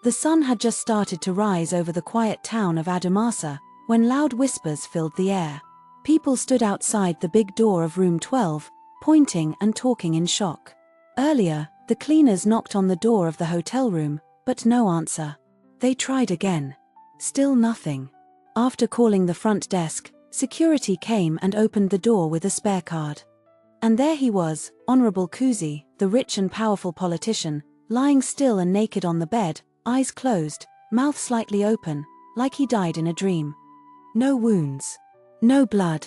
The sun had just started to rise over the quiet town of Adamasa, when loud whispers filled the air. People stood outside the big door of room 12, pointing and talking in shock. Earlier, the cleaners knocked on the door of the hotel room, but no answer. They tried again. Still nothing. After calling the front desk, security came and opened the door with a spare card. And there he was, Honorable Kuzi, the rich and powerful politician, lying still and naked on the bed, eyes closed, mouth slightly open, like he died in a dream. No wounds. No blood.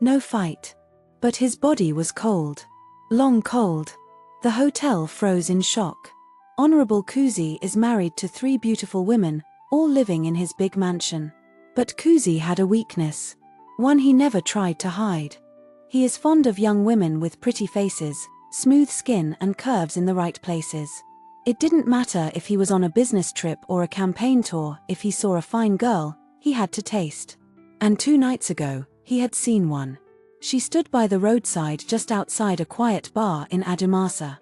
No fight. But his body was cold. Long cold. The hotel froze in shock. Honorable Kuzi is married to 3 beautiful women, all living in his big mansion. But Kuzi had a weakness. One he never tried to hide. He is fond of young women with pretty faces, smooth skin and curves in the right places. It didn't matter if he was on a business trip or a campaign tour, if he saw a fine girl, he had to taste. And 2 nights ago, he had seen one. She stood by the roadside just outside a quiet bar in Adamasa.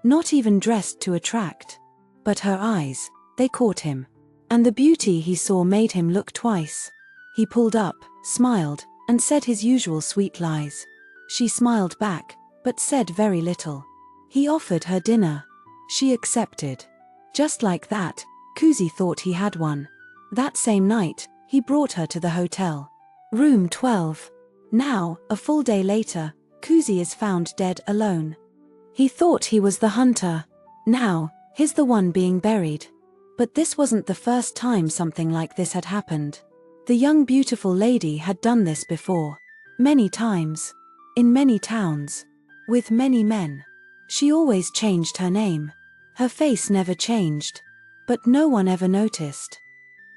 Not even dressed to attract. But her eyes, they caught him. And the beauty he saw made him look twice. He pulled up, smiled, and said his usual sweet lies. She smiled back, but said very little. He offered her dinner. She accepted. Just like that, Kuzi thought he had one. That same night, he brought her to the hotel. Room 12. Now, a full day later, Kuzi is found dead alone. He thought he was the hunter. Now, he's the one being buried. But this wasn't the first time something like this had happened. The young beautiful lady had done this before. Many times. In many towns. With many men. She always changed her name. Her face never changed. But no one ever noticed.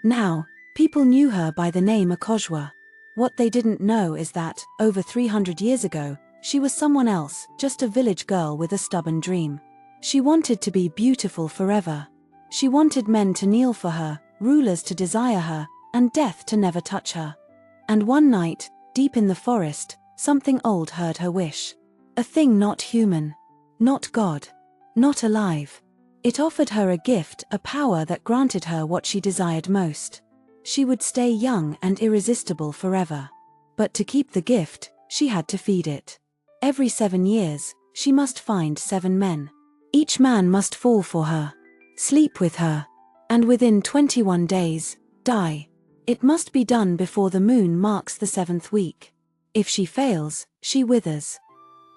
Now, people knew her by the name Akosua. What they didn't know is that, over 300 years ago, she was someone else, just a village girl with a stubborn dream. She wanted to be beautiful forever. She wanted men to kneel for her, rulers to desire her, and death to never touch her. And one night, deep in the forest, something old heard her wish. A thing not human. Not God. Not alive. It offered her a gift, a power that granted her what she desired most. She would stay young and irresistible forever. But to keep the gift, she had to feed it. Every 7 years, she must find 7 men. Each man must fall for her, sleep with her, and within 21 days, die. It must be done before the moon marks the 7th week. If she fails, she withers.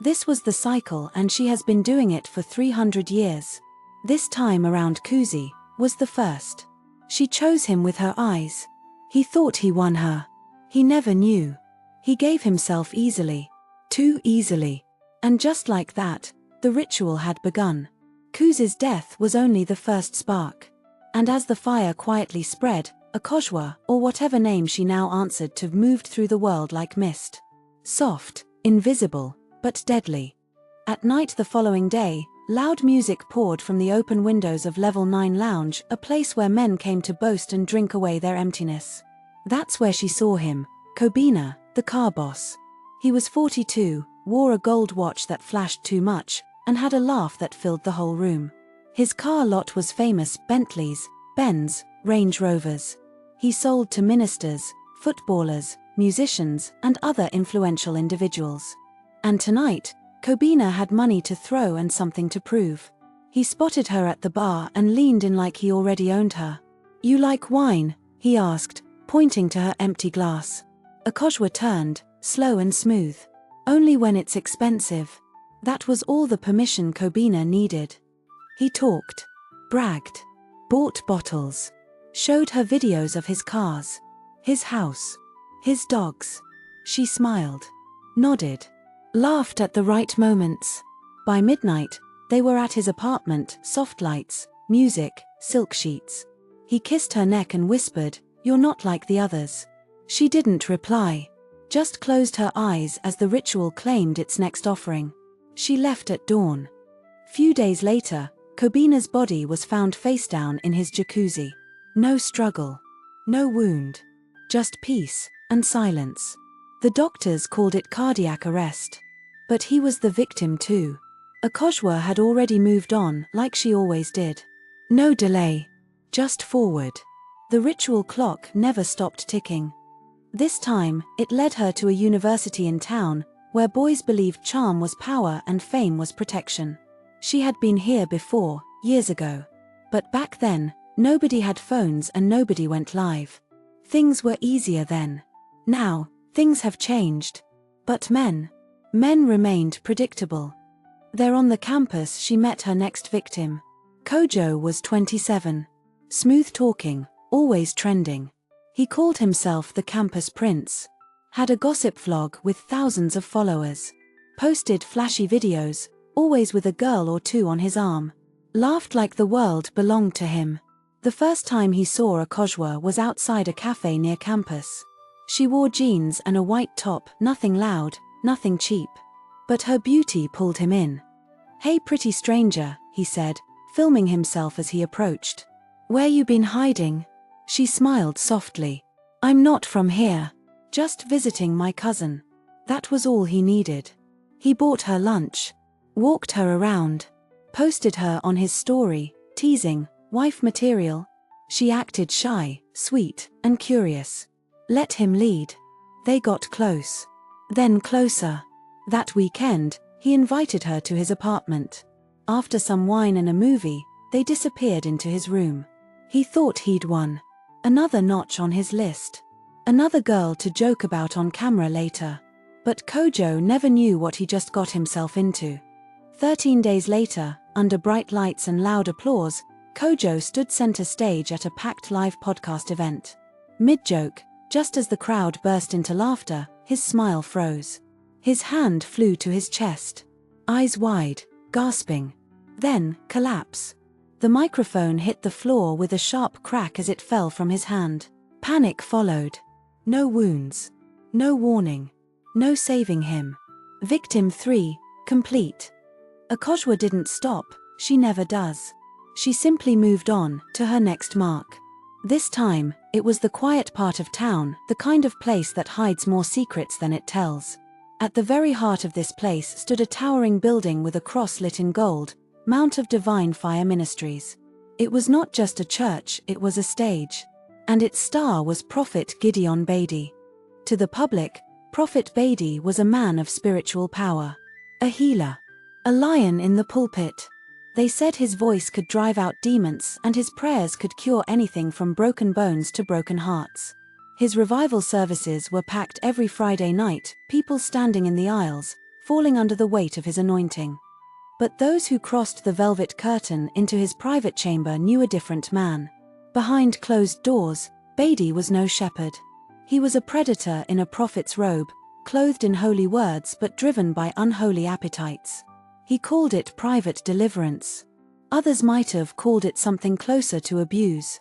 This was the cycle, and she has been doing it for 300 years. This time around Kuzi was the first. She chose him with her eyes. He thought he won her. He never knew. He gave himself easily. Too easily. And just like that, the ritual had begun. Kuzi's death was only the first spark. And as the fire quietly spread, Akosua, or whatever name she now answered to, moved through the world like mist. Soft, invisible, but deadly. At night the following day, loud music poured from the open windows of Level 9 Lounge, a place where men came to boast and drink away their emptiness. That's where she saw him, Kobina, the car boss. He was 42, wore a gold watch that flashed too much, and had a laugh that filled the whole room. His car lot was famous: Bentleys, Benz, Range Rovers. He sold to ministers, footballers, musicians, and other influential individuals. And tonight, Kobina had money to throw and something to prove. He spotted her at the bar and leaned in like he already owned her. "You like wine?" he asked, pointing to her empty glass. Akosua turned, slow and smooth. "Only when it's expensive." That was all the permission Kobina needed. He talked, bragged, bought bottles, showed her videos of his cars, his house, his dogs. She smiled, nodded, laughed at the right moments. By midnight, they were at his apartment: soft lights, music, silk sheets. He kissed her neck and whispered, "You're not like the others." She didn't reply, just closed her eyes as the ritual claimed its next offering. She left at dawn. Few days later, Kobina's body was found face down in his jacuzzi. No struggle, no wound, just peace and silence. The doctors called it cardiac arrest. But he was the victim too. Akosua had already moved on, like she always did. No delay. just forward. The ritual clock never stopped ticking. This time, it led her to a university in town, where boys believed charm was power and fame was protection. She had been here before, years ago. But back then, nobody had phones and nobody went live. Things were easier then. Now, things have changed. But men remained predictable. There on the campus she met her next victim. Kojo was 27. Smooth talking, always trending. He called himself the campus prince. Had a gossip vlog with thousands of followers. Posted flashy videos, always with a girl or two on his arm. Laughed like the world belonged to him. The first time he saw Akosua was outside a cafe near campus. She wore jeans and a white top, nothing loud, nothing cheap. But her beauty pulled him in. "Hey pretty stranger," he said, filming himself as he approached. "Where you been hiding?" She smiled softly. "I'm not from here. Just visiting my cousin." That was all he needed. He bought her lunch. Walked her around. Posted her on his story, teasing, wife material. She acted shy, sweet, and curious. Let him lead. They got close. Then closer. That weekend, he invited her to his apartment. After some wine and a movie, they disappeared into his room. He thought he'd won. Another notch on his list. Another girl to joke about on camera later. But Kojo never knew what he just got himself into. 13 days later, under bright lights and loud applause, Kojo stood center stage at a packed live podcast event. Mid-joke, just as the crowd burst into laughter, his smile froze. His hand flew to his chest. Eyes wide, gasping. Then, collapse. The microphone hit the floor with a sharp crack as it fell from his hand. Panic followed. No wounds. No warning. No saving him. Victim 3, complete. Akosua didn't stop, she never does. She simply moved on, to her next mark. This time, it was the quiet part of town, the kind of place that hides more secrets than it tells. At the very heart of this place stood a towering building with a cross lit in gold, Mount of Divine Fire Ministries. It was not just a church, it was a stage. And its star was Prophet Gideon Beatty. To the public, Prophet Beatty was a man of spiritual power. A healer. A lion in the pulpit. They said his voice could drive out demons and his prayers could cure anything from broken bones to broken hearts. His revival services were packed every Friday night, people standing in the aisles, falling under the weight of his anointing. But those who crossed the velvet curtain into his private chamber knew a different man. Behind closed doors, Beatty was no shepherd. He was a predator in a prophet's robe, clothed in holy words but driven by unholy appetites. He called it private deliverance. Others might have called it something closer to abuse.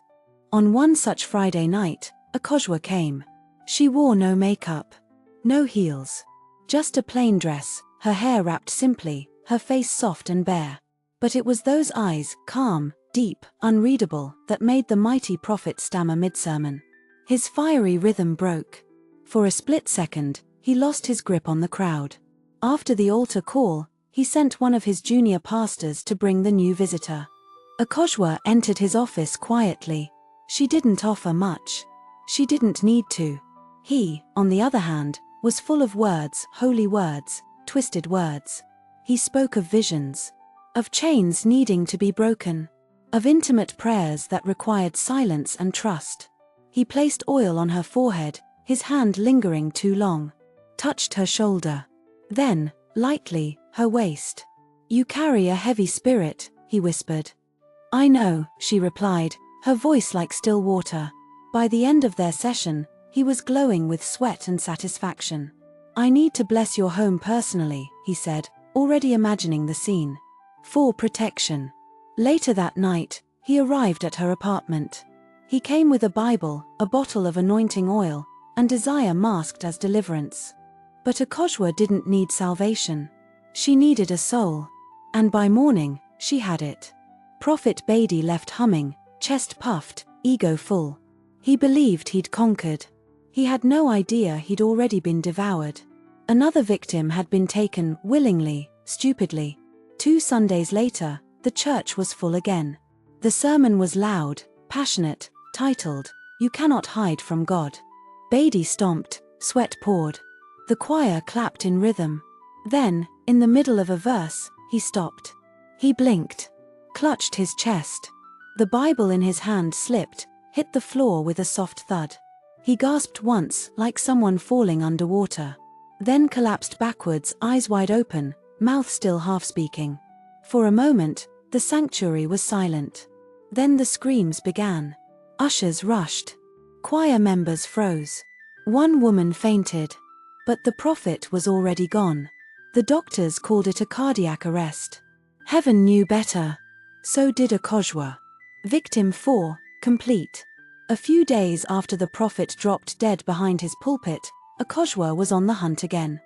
On one such Friday night, Akosua came. She wore no makeup. No heels. Just a plain dress, her hair wrapped simply, her face soft and bare. But it was those eyes, calm, deep, unreadable, that made the mighty prophet stammer mid-sermon. His fiery rhythm broke. For a split second, he lost his grip on the crowd. After the altar call, he sent one of his junior pastors to bring the new visitor. Akosua entered his office quietly. She didn't offer much. She didn't need to. He, on the other hand, was full of words, holy words, twisted words. He spoke of visions. Of chains needing to be broken. Of intimate prayers that required silence and trust. He placed oil on her forehead, his hand lingering too long. Touched her shoulder. Then, lightly, her waist. "You carry a heavy spirit," he whispered. "I know," she replied, her voice like still water. By the end of their session, he was glowing with sweat and satisfaction. "I need to bless your home personally," he said, already imagining the scene. "For protection." Later that night, he arrived at her apartment. He came with a Bible, a bottle of anointing oil, and desire masked as deliverance. But Akosua didn't need salvation. She needed a soul. And by morning, she had it. Prophet Beatty left humming, chest puffed, ego full. He believed he'd conquered. He had no idea he'd already been devoured. Another victim had been taken, willingly, stupidly. 2 Sundays later, the church was full again. The sermon was loud, passionate, titled, "You Cannot Hide from God." Beatty stomped, sweat poured. The choir clapped in rhythm. Then, in the middle of a verse, he stopped. He blinked, clutched his chest. The Bible in his hand slipped, hit the floor with a soft thud. He gasped once, like someone falling underwater. Then collapsed backwards, eyes wide open, mouth still half-speaking. For a moment, the sanctuary was silent. Then the screams began. Ushers rushed. Choir members froze. One woman fainted. But the prophet was already gone. The doctors called it a cardiac arrest. Heaven knew better. So did Akosua. Victim 4, complete. A few days after the prophet dropped dead behind his pulpit, Akosua was on the hunt again.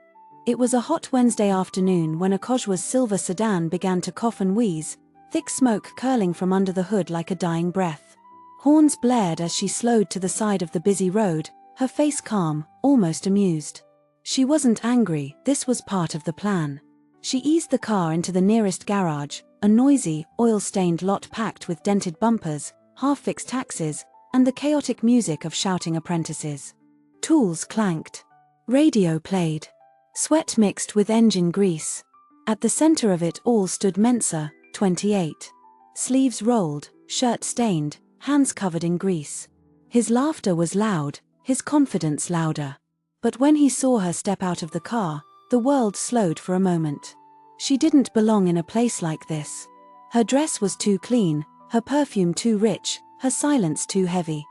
It was a hot Wednesday afternoon when Akosua's silver sedan began to cough and wheeze, thick smoke curling from under the hood like a dying breath. Horns blared as she slowed to the side of the busy road, her face calm, almost amused. She wasn't angry, this was part of the plan. She eased the car into the nearest garage, a noisy, oil-stained lot packed with dented bumpers, half-fixed taxis, and the chaotic music of shouting apprentices. Tools clanked. Radio played. Sweat mixed with engine grease. At the center of it all stood Mensa, 28. Sleeves rolled, shirt stained, hands covered in grease. His laughter was loud, his confidence louder. But when he saw her step out of the car, the world slowed for a moment. She didn't belong in a place like this. Her dress was too clean, her perfume too rich, her silence too heavy.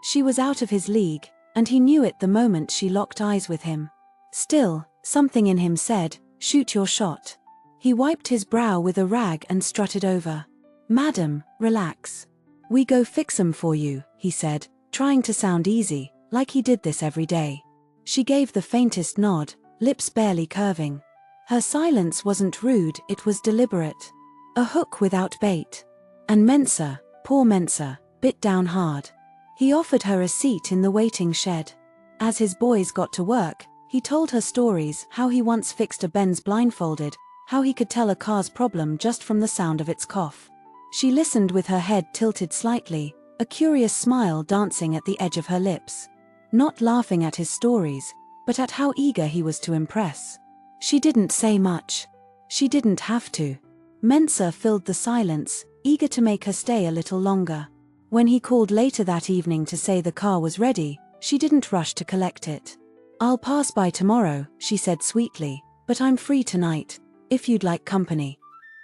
She was out of his league, and he knew it the moment she locked eyes with him. Still, something in him said, "Shoot your shot." He wiped his brow with a rag and strutted over. "Madam, relax. We go fix 'em for you," he said, trying to sound easy, like he did this every day. She gave the faintest nod, lips barely curving. Her silence wasn't rude, it was deliberate. A hook without bait. And Mensa, poor Mensa, bit down hard. He offered her a seat in the waiting shed. As his boys got to work, he told her stories, how he once fixed a Benz blindfolded, how he could tell a car's problem just from the sound of its cough. She listened with her head tilted slightly, a curious smile dancing at the edge of her lips. Not laughing at his stories, but at how eager he was to impress. She didn't say much. She didn't have to. Mensa filled the silence, eager to make her stay a little longer. When he called later that evening to say the car was ready, she didn't rush to collect it. "I'll pass by tomorrow," she said sweetly, "but I'm free tonight, if you'd like company."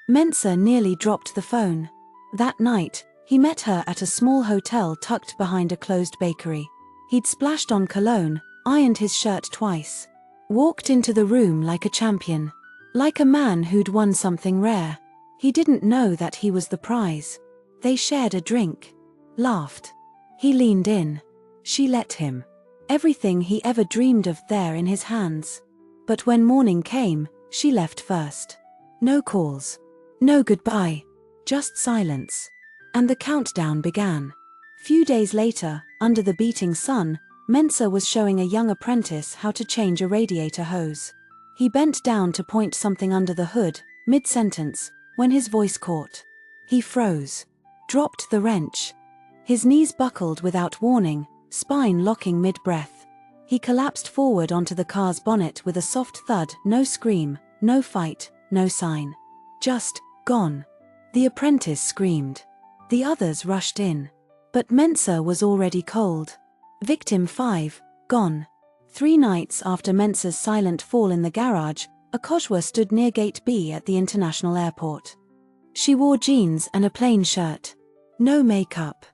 Mensa nearly dropped the phone. That night, he met her at a small hotel tucked behind a closed bakery. He'd splashed on cologne, ironed his shirt twice. Walked into the room like a champion. Like a man who'd won something rare. He didn't know that he was the prize. They shared a drink. Laughed. He leaned in. She let him. Everything he ever dreamed of there in his hands. But when morning came, she left first. No calls. No goodbye. Just silence. And the countdown began. Few days later, under the beating sun, Mensa was showing a young apprentice how to change a radiator hose. He bent down to point something under the hood, mid-sentence, when his voice caught. He froze. Dropped the wrench. His knees buckled without warning, spine locking mid-breath. He collapsed forward onto the car's bonnet with a soft thud, no scream, no fight, no sign. Just, gone. The apprentice screamed. The others rushed in. But Mensa was already cold. Victim 5, gone. 3 nights after Mensa's silent fall in the garage, Akosua stood near Gate B at the international airport. She wore jeans and a plain shirt. No makeup.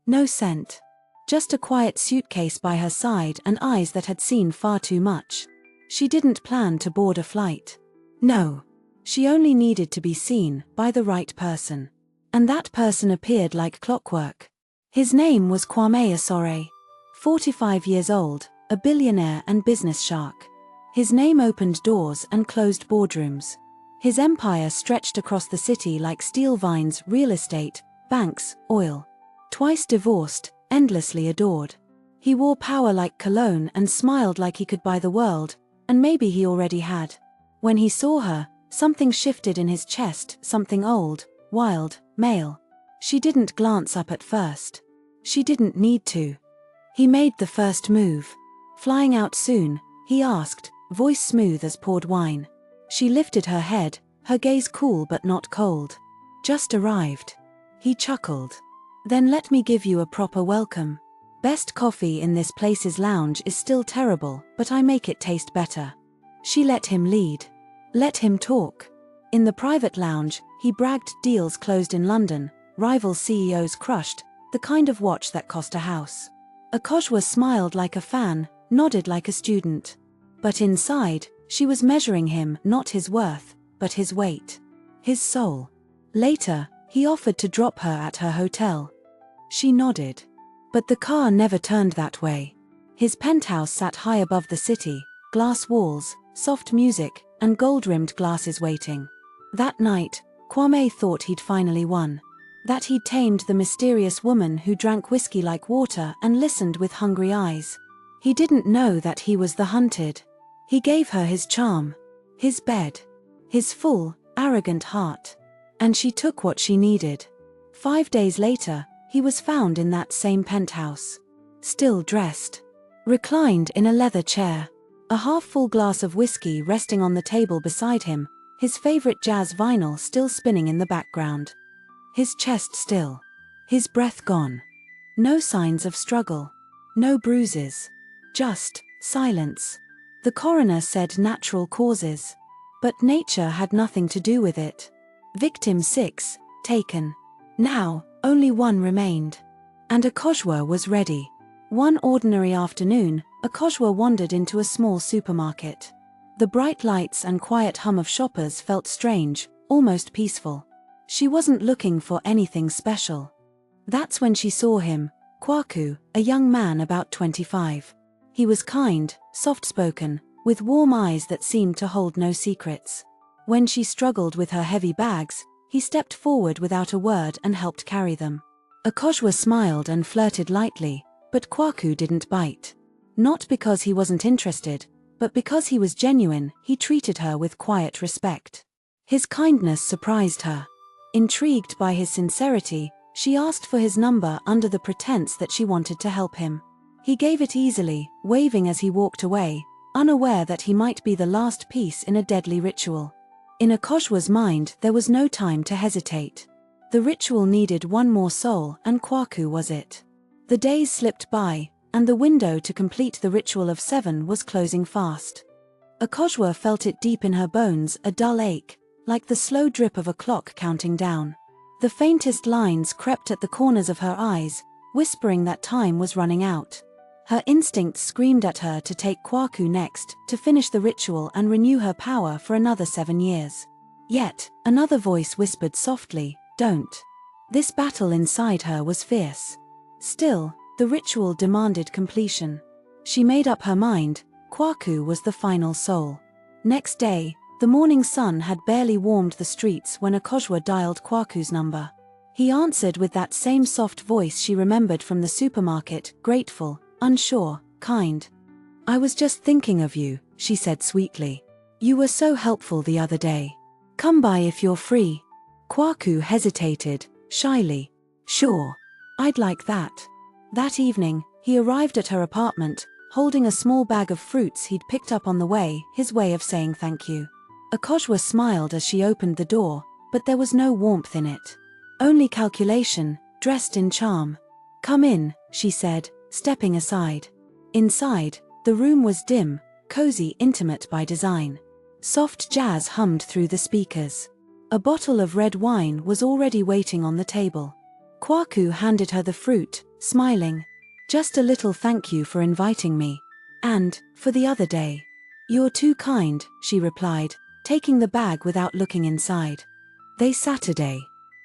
No scent. Just a quiet suitcase by her side and eyes that had seen far too much. She didn't plan to board a flight. No. She only needed to be seen by the right person. And that person appeared like clockwork. His name was Kwame Asore. 45 years old, a billionaire and business shark. His name opened doors and closed boardrooms. His empire stretched across the city like steel vines, real estate, banks, oil. Twice divorced, endlessly adored. He wore power like cologne and smiled like he could buy the world, and maybe he already had. When he saw her, something shifted in his chest, something old, wild, male. She didn't glance up at first. She didn't need to. He made the first move. Flying out soon, he asked, voice smooth as poured wine. She lifted her head, her gaze cool but not cold. Just arrived. He chuckled. Then let me give you a proper welcome. Best coffee in this place's lounge is still terrible, but I make it taste better. She let him lead. Let him talk. In the private lounge, he bragged deals closed in London, rival CEOs crushed, the kind of watch that cost a house. Akosua smiled like a fan, nodded like a student. But inside, she was measuring him not his worth, but his weight. His soul. Later, he offered to drop her at her hotel. She nodded. But the car never turned that way. His penthouse sat high above the city, glass walls, soft music, and gold-rimmed glasses waiting. That night, Kwame thought he'd finally won. That he'd tamed the mysterious woman who drank whiskey like water and listened with hungry eyes. He didn't know that he was the hunted. He gave her his charm, his bed, his full, arrogant heart. And she took what she needed. 5 days later, he was found in that same penthouse. Still dressed. Reclined in a leather chair. A half-full glass of whiskey resting on the table beside him, his favorite jazz vinyl still spinning in the background. His chest still. His breath gone. No signs of struggle. No bruises. Just silence. The coroner said natural causes. But nature had nothing to do with it. Victim 6, taken. Now, only one remained. And Akosua was ready. One ordinary afternoon, Akosua wandered into a small supermarket. The bright lights and quiet hum of shoppers felt strange, almost peaceful. She wasn't looking for anything special. That's when she saw him, Kwaku, a young man about 25. He was kind, soft-spoken, with warm eyes that seemed to hold no secrets. When she struggled with her heavy bags, he stepped forward without a word and helped carry them. Akosua smiled and flirted lightly, but Kwaku didn't bite. Not because he wasn't interested, but because he was genuine. He treated her with quiet respect. His kindness surprised her. Intrigued by his sincerity, she asked for his number under the pretense that she wanted to help him. He gave it easily, waving as he walked away, unaware that he might be the last piece in a deadly ritual. In Akosua's mind, there was no time to hesitate. The ritual needed one more soul, and Kwaku was it. The days slipped by, and the window to complete the ritual of 7 was closing fast. Akosua felt it deep in her bones, a dull ache, like the slow drip of a clock counting down. The faintest lines crept at the corners of her eyes, whispering that time was running out. Her instincts screamed at her to take Kwaku next, to finish the ritual and renew her power for another 7 years. Yet, another voice whispered softly, "Don't." This battle inside her was fierce. Still, the ritual demanded completion. She made up her mind, Kwaku was the final soul. Next day, the morning sun had barely warmed the streets when Akosua dialed Kwaku's number. He answered with that same soft voice she remembered from the supermarket, grateful, unsure, kind. "I was just thinking of you," she said sweetly. "You were so helpful the other day. Come by if you're free." Kwaku hesitated, shyly. "Sure. I'd like that." That evening, he arrived at her apartment, holding a small bag of fruits he'd picked up on the way, his way of saying thank you. Akosua smiled as she opened the door, but there was no warmth in it. Only calculation, dressed in charm. "Come in," she said, stepping aside. Inside, the room was dim, cozy, intimate by design. Soft jazz hummed through the speakers. A bottle of red wine was already waiting on the table. Kwaku handed her the fruit, smiling. "Just a little thank you for inviting me. And, for the other day." "You're too kind," she replied, taking the bag without looking inside. They Saturday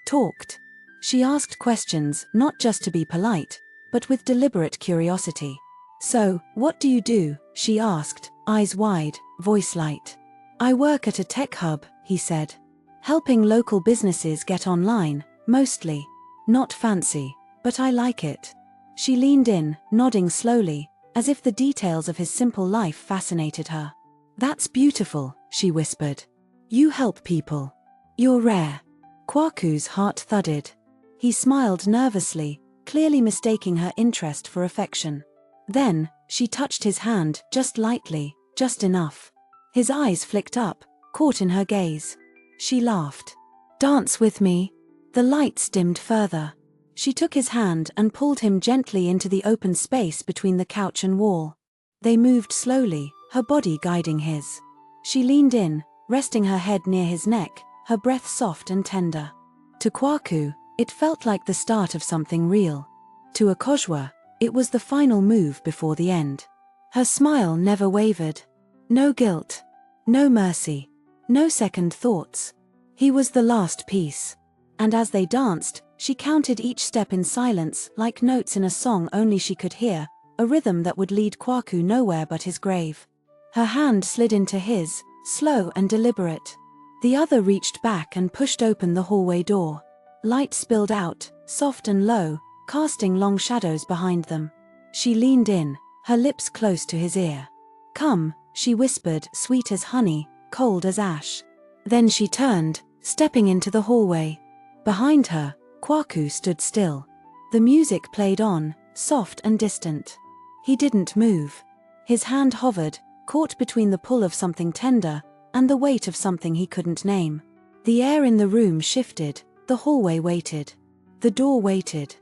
talked. She asked questions, not just to be polite, but with deliberate curiosity. "So, what do you do?" she asked, eyes wide, voice light. "I work at a tech hub," he said. "Helping local businesses get online, mostly. Not fancy, but I like it." She leaned in, nodding slowly, as if the details of his simple life fascinated her. "That's beautiful," she whispered. "You help people. You're rare." Kwaku's heart thudded. He smiled nervously, clearly mistaking her interest for affection. Then, she touched his hand, just lightly, just enough. His eyes flicked up, caught in her gaze. She laughed. "Dance with me." The lights dimmed further. She took his hand and pulled him gently into the open space between the couch and wall. They moved slowly, her body guiding his. She leaned in, resting her head near his neck, her breath soft and tender. To Kwaku, it felt like the start of something real. To Akosua, it was the final move before the end. Her smile never wavered. No guilt. No mercy. No second thoughts. He was the last piece. And as they danced, she counted each step in silence, like notes in a song only she could hear, a rhythm that would lead Kwaku nowhere but his grave. Her hand slid into his, slow and deliberate. The other reached back and pushed open the hallway door. Light spilled out, soft and low, casting long shadows behind them. She leaned in, her lips close to his ear. "Come," she whispered, sweet as honey, cold as ash. Then she turned, stepping into the hallway. Behind her, Kwaku stood still. The music played on, soft and distant. He didn't move. His hand hovered, caught between the pull of something tender and the weight of something he couldn't name. The air in the room shifted, the hallway waited. The door waited.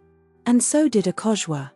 And so did Akosua.